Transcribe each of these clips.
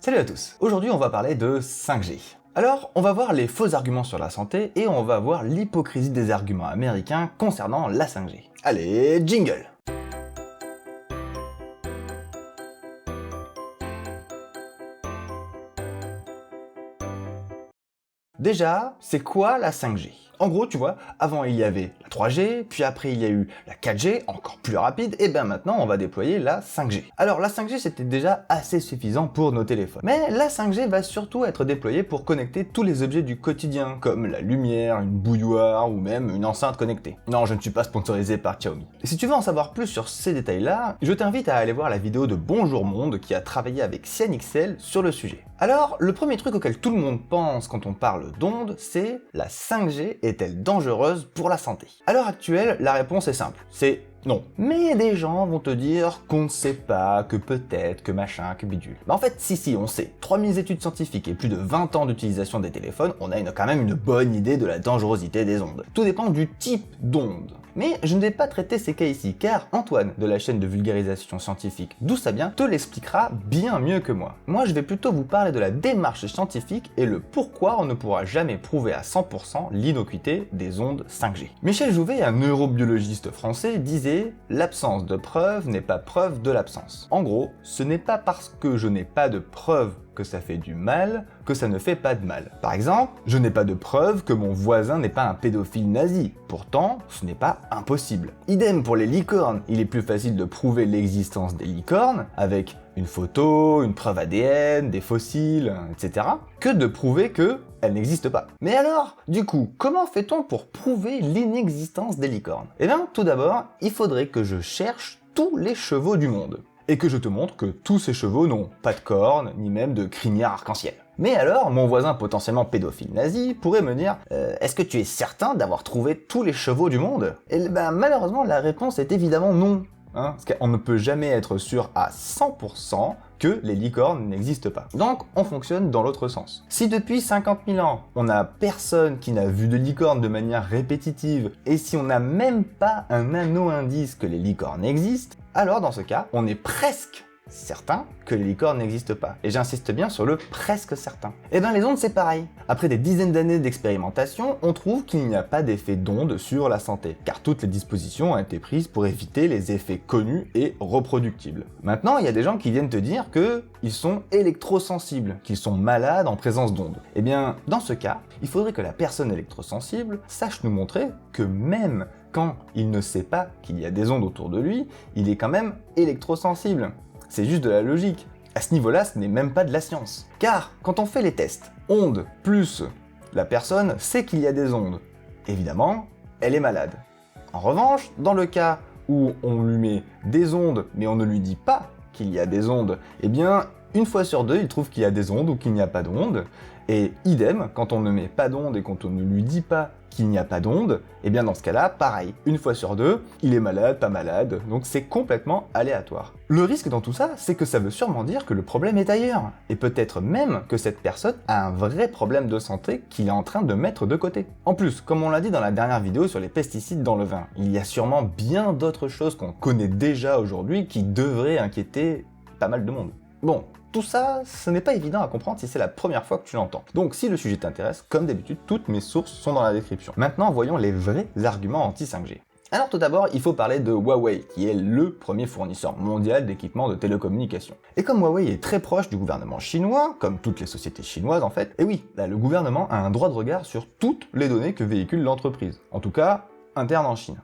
Salut à tous. Aujourd'hui, on va parler de 5G. Alors, on va voir les faux arguments sur la santé et on va voir l'hypocrisie des arguments américains concernant la 5G. Allez, jingle! Déjà, c'est quoi la 5G? En gros, tu vois, avant il y avait la 3G, puis après il y a eu la 4G, encore plus rapide, et bien maintenant on va déployer la 5G. Alors la 5G c'était déjà assez suffisant pour nos téléphones. Mais la 5G va surtout être déployée pour connecter tous les objets du quotidien, comme la lumière, une bouilloire ou même une enceinte connectée. Non, je ne suis pas sponsorisé par Xiaomi. Et si tu veux en savoir plus sur ces détails-là, je t'invite à aller voir la vidéo de Bonjour Monde qui a travaillé avec CNXL sur le sujet. Alors, le premier truc auquel tout le monde pense quand on parle d'ondes, c'est la 5G est-elle dangereuse pour la santé? À l'heure actuelle, la réponse est simple, c'est non. Mais des gens vont te dire qu'on ne sait pas, que peut-être, que machin, que bidule. Bah en fait, si, on sait. 3000 études scientifiques et plus de 20 ans d'utilisation des téléphones, on a quand même une bonne idée de la dangerosité des ondes. Tout dépend du type d'onde. Mais je ne vais pas traiter ces cas ici, car Antoine, de la chaîne de vulgarisation scientifique D'où ça vient, te l'expliquera bien mieux que moi. Moi, je vais plutôt vous parler de la démarche scientifique et le pourquoi on ne pourra jamais prouver à 100% l'innocuité des ondes 5G. Michel Jouvet, un neurobiologiste français, disait « L'absence de preuve n'est pas preuve de l'absence ». En gros, ce n'est pas parce que je n'ai pas de preuve que ça fait du mal, que ça ne fait pas de mal. Par exemple, je n'ai pas de preuve que mon voisin n'est pas un pédophile nazi. Pourtant, ce n'est pas impossible. Idem pour les licornes. Il est plus facile de prouver l'existence des licornes avec une photo, une preuve ADN, des fossiles, etc., que de prouver qu'elles n'existent pas. Mais alors, du coup, comment fait-on pour prouver l'inexistence des licornes? Eh bien, tout d'abord, il faudrait que je cherche tous les chevaux du monde. Et que je te montre que tous ces chevaux n'ont pas de cornes, ni même de crinière arc-en-ciel. Mais alors, mon voisin potentiellement pédophile nazi pourrait me dire est-ce que tu es certain d'avoir trouvé tous les chevaux du monde? Et ben malheureusement, la réponse est évidemment non. Parce qu'on ne peut jamais être sûr à 100% que les licornes n'existent pas. Donc, on fonctionne dans l'autre sens. Si depuis 50 000 ans, on n'a personne qui n'a vu de licorne de manière répétitive, et si on n'a même pas un nano-indice que les licornes existent, alors dans ce cas, on est presque certain que les licornes n'existent pas. Et j'insiste bien sur le presque certain. Et bien les ondes c'est pareil. Après des dizaines d'années d'expérimentation, on trouve qu'il n'y a pas d'effet d'onde sur la santé, car toutes les dispositions ont été prises pour éviter les effets connus et reproductibles. Maintenant, il y a des gens qui viennent te dire qu'ils sont électrosensibles, qu'ils sont malades en présence d'ondes. Et bien, dans ce cas, il faudrait que la personne électrosensible sache nous montrer que même quand il ne sait pas qu'il y a des ondes autour de lui, il est quand même électrosensible. C'est juste de la logique. À ce niveau-là, ce n'est même pas de la science. Car quand on fait les tests, ondes plus la personne sait qu'il y a des ondes, évidemment, elle est malade. En revanche, dans le cas où on lui met des ondes, mais on ne lui dit pas qu'il y a des ondes, eh bien, une fois sur deux, il trouve qu'il y a des ondes ou qu'il n'y a pas d'ondes. Et idem, quand on ne met pas d'ondes et quand on ne lui dit pas qu'il n'y a pas d'ondes, et bien dans ce cas-là, pareil, une fois sur deux, il est malade, pas malade, donc c'est complètement aléatoire. Le risque dans tout ça, c'est que ça veut sûrement dire que le problème est ailleurs, et peut-être même que cette personne a un vrai problème de santé qu'il est en train de mettre de côté. En plus, comme on l'a dit dans la dernière vidéo sur les pesticides dans le vin, il y a sûrement bien d'autres choses qu'on connaît déjà aujourd'hui qui devraient inquiéter pas mal de monde. Bon, tout ça, ce n'est pas évident à comprendre si c'est la première fois que tu l'entends. Donc si le sujet t'intéresse, comme d'habitude, toutes mes sources sont dans la description. Maintenant, voyons les vrais arguments anti-5G. Alors tout d'abord, il faut parler de Huawei, qui est le premier fournisseur mondial d'équipements de télécommunications. Et comme Huawei est très proche du gouvernement chinois, comme toutes les sociétés chinoises en fait, et oui, là, le gouvernement a un droit de regard sur toutes les données que véhicule l'entreprise. En tout cas, interne en Chine.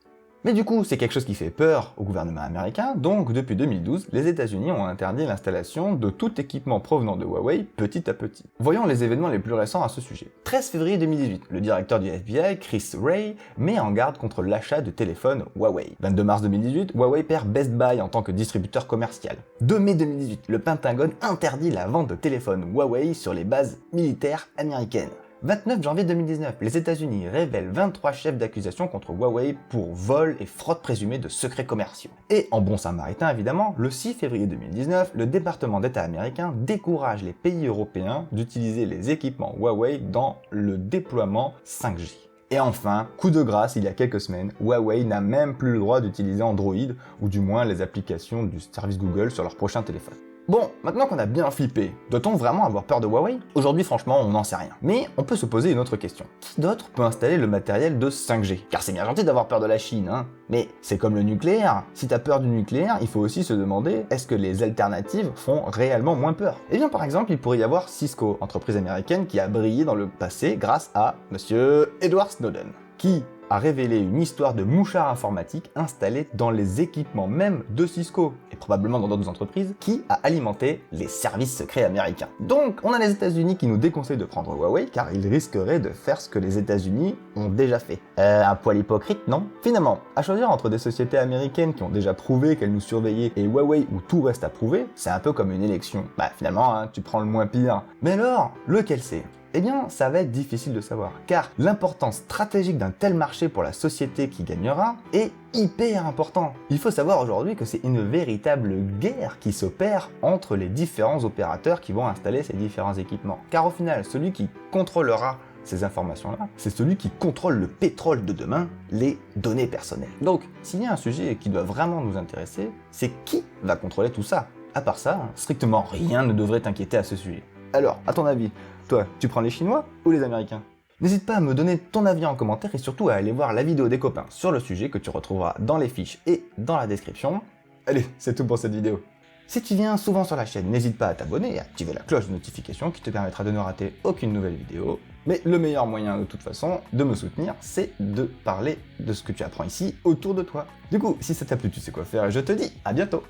Mais du coup, c'est quelque chose qui fait peur au gouvernement américain, donc depuis 2012, les États-Unis ont interdit l'installation de tout équipement provenant de Huawei petit à petit. Voyons les événements les plus récents à ce sujet. 13 février 2018, le directeur du FBI, Chris Wray, met en garde contre l'achat de téléphones Huawei. 22 mars 2018, Huawei perd Best Buy en tant que distributeur commercial. 2 mai 2018, le Pentagone interdit la vente de téléphones Huawei sur les bases militaires américaines. 29 janvier 2019, les États-Unis révèlent 23 chefs d'accusation contre Huawei pour vol et fraude présumée de secrets commerciaux. Et en bon samaritain évidemment, le 6 février 2019, le département d'État américain décourage les pays européens d'utiliser les équipements Huawei dans le déploiement 5G. Et enfin, coup de grâce, il y a quelques semaines, Huawei n'a même plus le droit d'utiliser Android, ou du moins les applications du service Google sur leur prochain téléphone. Bon, maintenant qu'on a bien flippé, doit-on vraiment avoir peur de Huawei? Aujourd'hui, franchement, on n'en sait rien. Mais on peut se poser une autre question. Qui d'autre peut installer le matériel de 5G? Car c'est bien gentil d'avoir peur de la Chine, hein. Mais c'est comme le nucléaire. Si t'as peur du nucléaire, il faut aussi se demander, est-ce que les alternatives font réellement moins peur? Eh bien, par exemple, il pourrait y avoir Cisco, entreprise américaine qui a brillé dans le passé grâce à Monsieur Edward Snowden, qui a révélé une histoire de mouchard informatique installé dans les équipements même de Cisco, et probablement dans d'autres entreprises, qui a alimenté les services secrets américains. Donc, on a les États-Unis qui nous déconseillent de prendre Huawei, car ils risqueraient de faire ce que les États-Unis ont déjà fait. Un poil hypocrite, non? Finalement, à choisir entre des sociétés américaines qui ont déjà prouvé qu'elles nous surveillaient et Huawei où tout reste à prouver, c'est un peu comme une élection. Bah finalement, hein, tu prends le moins pire. Mais alors, lequel c'est? Eh bien, ça va être difficile de savoir, car l'importance stratégique d'un tel marché pour la société qui gagnera est hyper important. Il faut savoir aujourd'hui que c'est une véritable guerre qui s'opère entre les différents opérateurs qui vont installer ces différents équipements. Car au final, celui qui contrôlera ces informations-là, c'est celui qui contrôle le pétrole de demain, les données personnelles. Donc, s'il y a un sujet qui doit vraiment nous intéresser, c'est qui va contrôler tout ça? À part ça, strictement rien ne devrait t'inquiéter à ce sujet. Alors, à ton avis, toi, tu prends les Chinois ou les Américains? N'hésite pas à me donner ton avis en commentaire et surtout à aller voir la vidéo des copains sur le sujet que tu retrouveras dans les fiches et dans la description. Allez, c'est tout pour cette vidéo. Si tu viens souvent sur la chaîne, n'hésite pas à t'abonner et à activer la cloche de notification qui te permettra de ne rater aucune nouvelle vidéo. Mais le meilleur moyen de toute façon de me soutenir, c'est de parler de ce que tu apprends ici autour de toi. Du coup, si ça t'a plu, tu sais quoi faire et je te dis à bientôt.